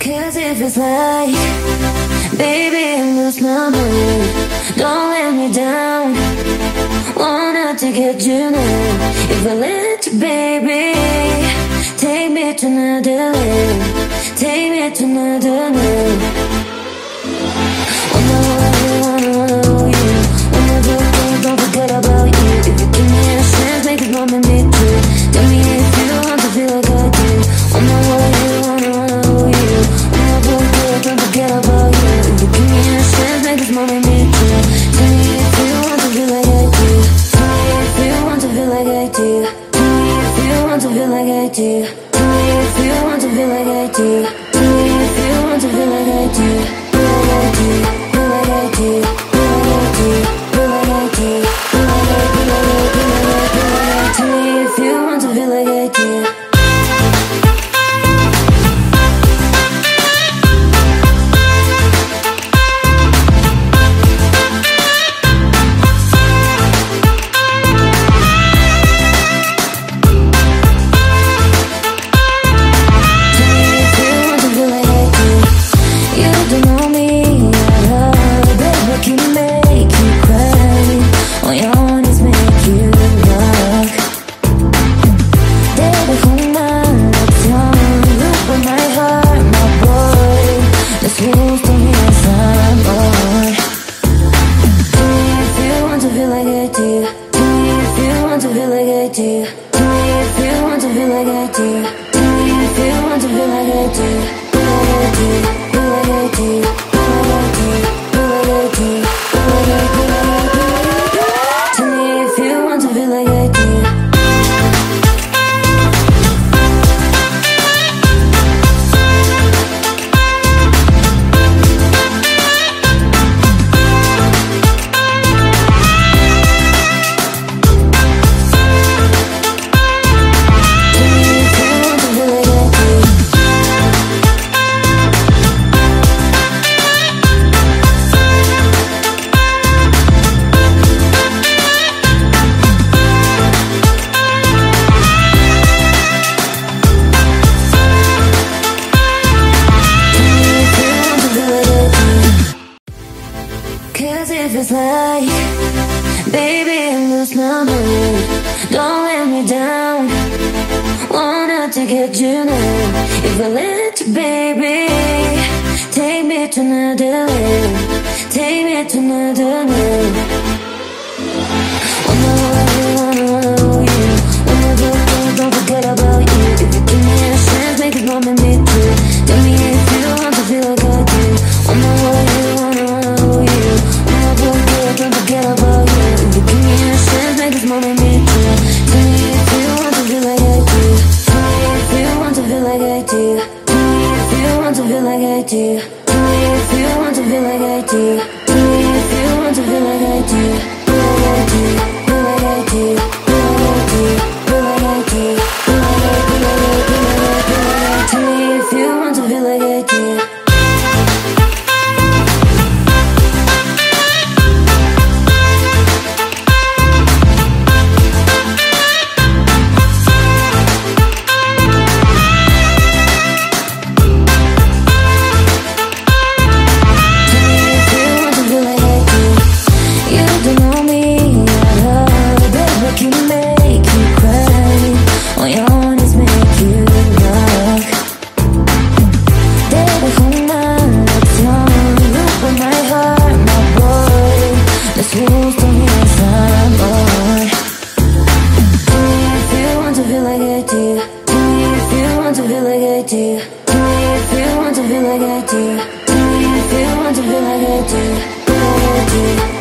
Cause it feels like, baby, I lose my mind. Don't let me down, wanted to get you now. If I let you, baby, take me to another land, take me to another land. Don't forget about you. If you give me a chance, make it moment me too. Tell me if you want to feel like I do. Oh no, you. Don't forget about you. If you give me a chance, make this moment me too. Tell me if you want to feel like I do. Tell me if you want to feel like I do. Tell me if you want to feel like I do. Tell me if you want to feel like I do. Tell me if you want to feel like I do. Feel like I do. Feel like I do. Feel like I do. Tell me if you want to feel like I do. Cause it feels like, baby, I lose my mind. Don't let me down, wanted to get you now. If I let you, baby, take me to another land, take me to another land. Oh no, you. Don't forget about you. If you give me a chance, make it moment me too. Tell me if you want to feel like I do. Oh no, you. Don't forget about you. If you give me a chance, make this moment me too. Tell me if you want to feel like I do. Tell me if you want to feel like I do. Tell me if you want to feel like I do. Tell me if you want to feel like I do. Tell me if you want to feel like I do. Feel like I do. Feel like I do. Feel like I do. Feel like I do. Feel like I do. Tell me if you want to feel like I do. Tell me if you want to feel like I do. Feel like I do.